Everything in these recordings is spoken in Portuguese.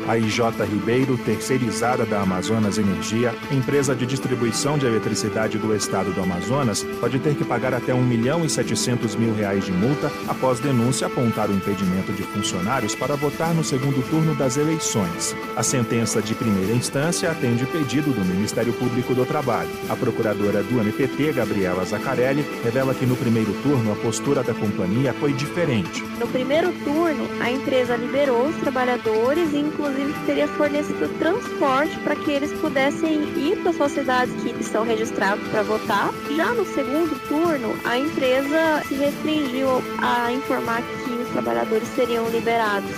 A IJ Ribeiro, terceirizada da Amazonas Energia, empresa de distribuição de eletricidade do estado do Amazonas, pode ter que pagar até R$1.700.000 de multa após denúncia apontar o impedimento de funcionários para votar no segundo turno das eleições. A sentença de primeira instância atende pedido do Ministério Público do Trabalho. A procuradora do MPT, Gabriela Zaccarelli, revela que no primeiro turno a postura da companhia foi diferente. No primeiro turno, a empresa liberou os trabalhadores e, inclusive, teria fornecido transporte para que eles pudessem ir para suas cidades que estão registrados para votar. Já no segundo turno, a empresa se restringiu a informar que os trabalhadores seriam liberados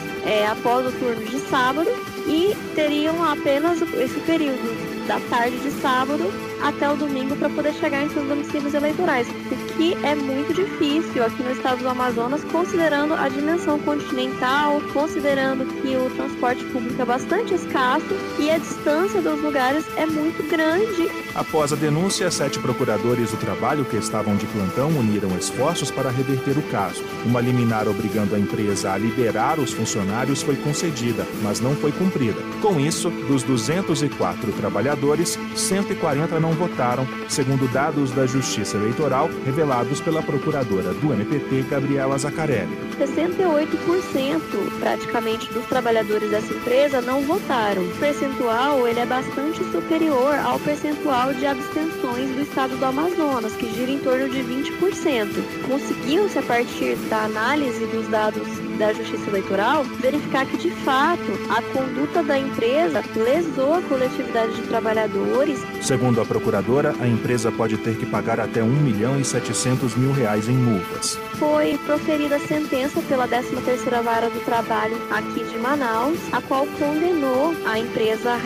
após o turno de sábado e teriam apenas esse período da tarde de sábado até o domingo para poder chegar em seus domicílios eleitorais, o que é muito difícil aqui no estado do Amazonas, considerando a dimensão continental, considerando que o transporte público é bastante escasso e a distância dos lugares é muito grande. Após a denúncia, 7 procuradores do trabalho que estavam de plantão uniram esforços para reverter o caso. Uma liminar obrigando a empresa a liberar os funcionários foi concedida, mas não foi cumprida. Com isso, dos 204 trabalhadores, 140 não votaram, segundo dados da Justiça Eleitoral revelados pela procuradora do MPT, Gabriela Zaccarelli. 68% praticamente dos trabalhadores dessa empresa não votaram. O percentual ele é bastante superior ao percentual de abstenções do estado do Amazonas, que gira em torno de 20%. Conseguiu-se, a partir da análise dos dados da Justiça Eleitoral, verificar que, de fato, a conduta da empresa lesou a coletividade de trabalhadores. Segundo a procuradora, a empresa pode ter que pagar até R$1.700.000 em multas. Foi proferida sentença pela 13ª Vara do Trabalho aqui de Manaus, a qual condenou a empresa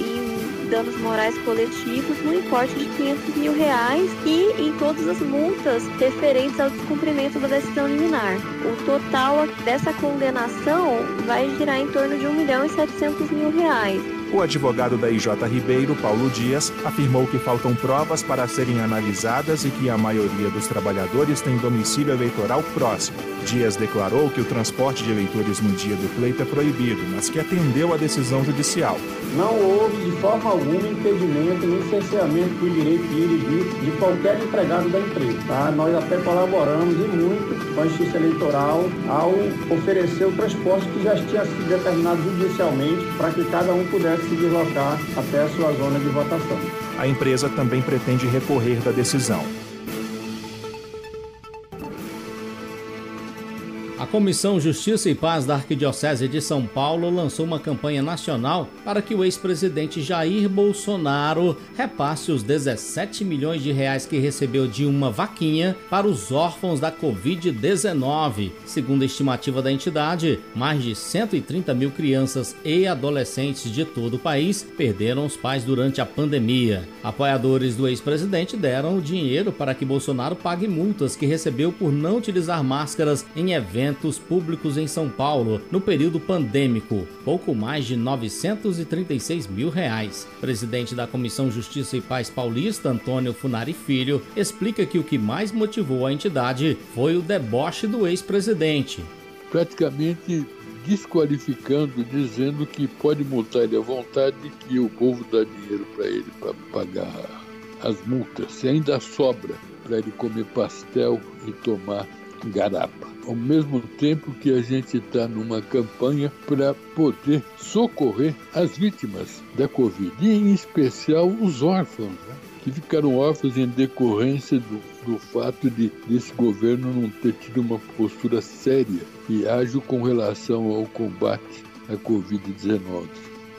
em danos morais coletivos no importe de R$500.000 e em todas as multas referentes ao descumprimento da decisão liminar. O total dessa condenação vai girar em torno de R$1.700.000. O advogado da IJ Ribeiro, Paulo Dias, afirmou que faltam provas para serem analisadas e que a maioria dos trabalhadores tem domicílio eleitoral próximo. Dias declarou que o transporte de eleitores no dia do pleito é proibido, mas que atendeu à decisão judicial. Não houve de forma alguma impedimento nem cerceamento do direito de ir e vir de qualquer empregado da empresa. Tá? Nós até colaboramos e muito com a Justiça Eleitoral ao oferecer o transporte que já tinha sido determinado judicialmente para que cada um pudesse se deslocar até a sua zona de votação. A empresa também pretende recorrer da decisão. A Comissão Justiça e Paz da Arquidiocese de São Paulo lançou uma campanha nacional para que o ex-presidente Jair Bolsonaro repasse os R$17 milhões que recebeu de uma vaquinha para os órfãos da Covid-19. Segundo a estimativa da entidade, mais de 130 mil crianças e adolescentes de todo o país perderam os pais durante a pandemia. Apoiadores do ex-presidente deram o dinheiro para que Bolsonaro pague multas que recebeu por não utilizar máscaras em eventos públicos em São Paulo no período pandêmico, pouco mais de R$936 mil. Presidente da Comissão Justiça e Paz Paulista, Antônio Funari Filho, explica que o que mais motivou a entidade foi o deboche do ex-presidente. Praticamente desqualificando, dizendo que pode multar ele à vontade, que o povo dá dinheiro para ele para pagar as multas, e ainda sobra para ele comer pastel e tomar garapa. Ao mesmo tempo que a gente está numa campanha para poder socorrer as vítimas da Covid, e em especial os órfãos, que ficaram órfãos em decorrência do fato desse governo não ter tido uma postura séria e ágil com relação ao combate à Covid-19.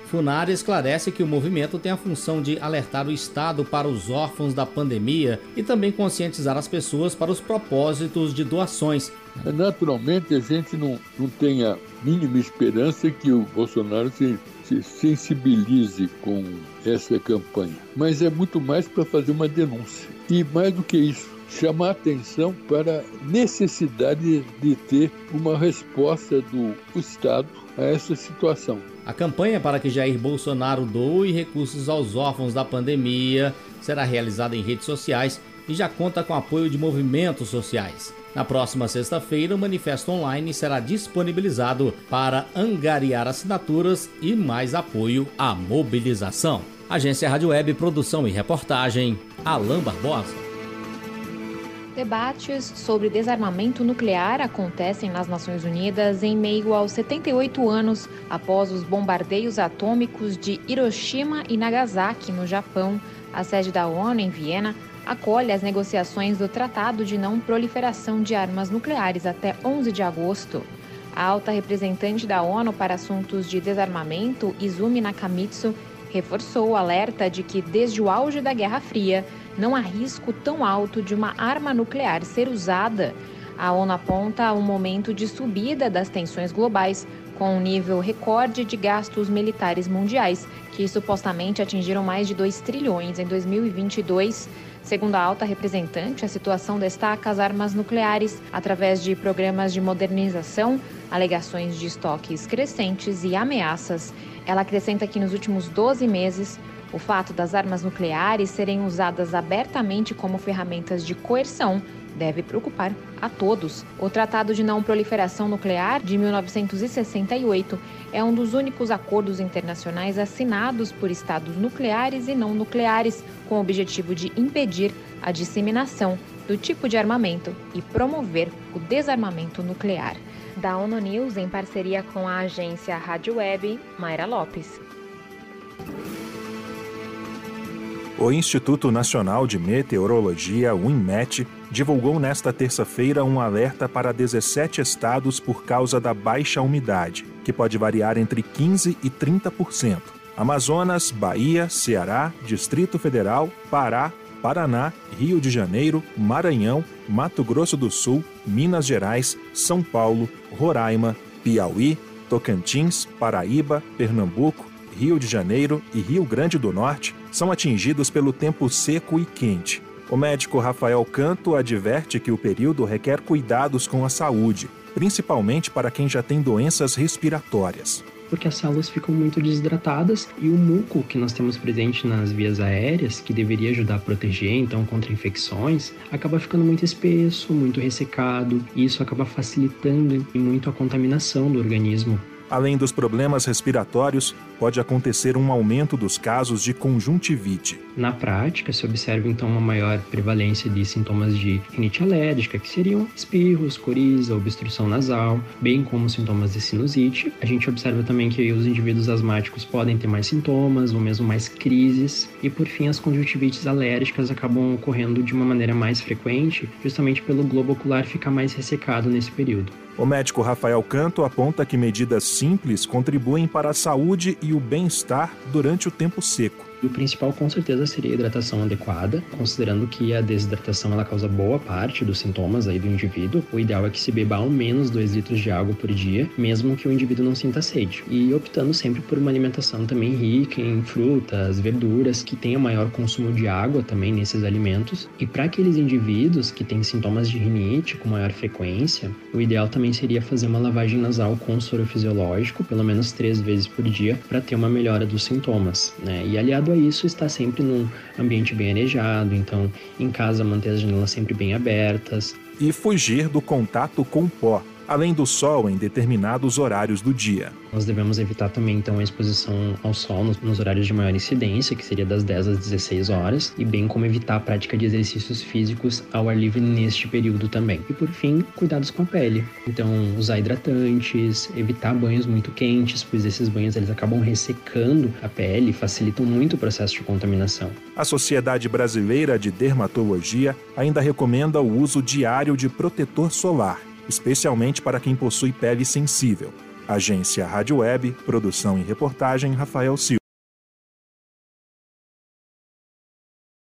Funari esclarece que o movimento tem a função de alertar o Estado para os órfãos da pandemia e também conscientizar as pessoas para os propósitos de doações. Naturalmente, a gente não tem a mínima esperança que o Bolsonaro se sensibilize com essa campanha, mas é muito mais para fazer uma denúncia. E mais do que isso, chamar a atenção para a necessidade de ter uma resposta do Estado a essa situação. A campanha para que Jair Bolsonaro doe recursos aos órfãos da pandemia será realizada em redes sociais e já conta com apoio de movimentos sociais. Na próxima sexta-feira, o manifesto online será disponibilizado para angariar assinaturas e mais apoio à mobilização. Agência Rádio Web, produção e reportagem, Alain Barbosa. Debates sobre desarmamento nuclear acontecem nas Nações Unidas em meio aos 78 anos após os bombardeios atômicos de Hiroshima e Nagasaki, no Japão. A sede da ONU, em Viena, acolhe as negociações do Tratado de Não Proliferação de Armas Nucleares até 11 de agosto. A alta representante da ONU para assuntos de desarmamento, Izumi Nakamitsu, reforçou o alerta de que, desde o auge da Guerra Fria, não há risco tão alto de uma arma nuclear ser usada. A ONU aponta um momento de subida das tensões globais, com um nível recorde de gastos militares mundiais, que supostamente atingiram mais de 2 trilhões em 2022. Segundo a alta representante, a situação destaca as armas nucleares através de programas de modernização, alegações de estoques crescentes e ameaças. Ela acrescenta que nos últimos 12 meses, o fato das armas nucleares serem usadas abertamente como ferramentas de coerção deve preocupar a todos. O Tratado de Não Proliferação Nuclear, de 1968, é um dos únicos acordos internacionais assinados por estados nucleares e não nucleares, com o objetivo de impedir a disseminação do tipo de armamento e promover o desarmamento nuclear. Da ONU News, em parceria com a agência Rádio Web, Mayra Lopes. O Instituto Nacional de Meteorologia, o INMET, divulgou nesta terça-feira um alerta para 17 estados por causa da baixa umidade, que pode variar entre 15% e 30%. Amazonas, Bahia, Ceará, Distrito Federal, Pará, Paraná, Rio de Janeiro, Maranhão, Mato Grosso do Sul, Minas Gerais, São Paulo, Roraima, Piauí, Tocantins, Paraíba, Pernambuco, Rio de Janeiro e Rio Grande do Norte são atingidos pelo tempo seco e quente. O médico Rafael Canto adverte que o período requer cuidados com a saúde, principalmente para quem já tem doenças respiratórias. Porque as células ficam muito desidratadas e o muco que nós temos presente nas vias aéreas, que deveria ajudar a proteger então contra infecções, acaba ficando muito espesso, muito ressecado, e isso acaba facilitando muito a contaminação do organismo. Além dos problemas respiratórios, pode acontecer um aumento dos casos de conjuntivite. Na prática, se observa então uma maior prevalência de sintomas de rinite alérgica, que seriam espirros, coriza, obstrução nasal, bem como sintomas de sinusite. A gente observa também que os indivíduos asmáticos podem ter mais sintomas, ou mesmo mais crises. E por fim, as conjuntivites alérgicas acabam ocorrendo de uma maneira mais frequente, justamente pelo globo ocular ficar mais ressecado nesse período. O médico Rafael Canto aponta que medidas simples contribuem para a saúde e o bem-estar durante o tempo seco. E o principal, com certeza, seria a hidratação adequada, considerando que a desidratação ela causa boa parte dos sintomas aí do indivíduo. O ideal é que se beba ao menos 2 litros de água por dia, mesmo que o indivíduo não sinta sede. E optando sempre por uma alimentação também rica em frutas, verduras, que tenha maior consumo de água também nesses alimentos. E para aqueles indivíduos que têm sintomas de rinite com maior frequência, o ideal também seria fazer uma lavagem nasal com soro fisiológico, pelo menos 3 vezes por dia, para ter uma melhora dos sintomas, né? E aliado a isso, está sempre num ambiente bem arejado, então em casa manter as janelas sempre bem abertas. E fugir do contato com pó, além do sol em determinados horários do dia. Nós devemos evitar também, então, a exposição ao sol nos horários de maior incidência, que seria das 10 às 16 horas, e bem como evitar a prática de exercícios físicos ao ar livre neste período também. E, por fim, cuidados com a pele. Então, usar hidratantes, evitar banhos muito quentes, pois esses banhos eles acabam ressecando a pele e facilitam muito o processo de contaminação. A Sociedade Brasileira de Dermatologia ainda recomenda o uso diário de protetor solar, especialmente para quem possui pele sensível. Agência Rádio Web, produção e reportagem Rafael Silva.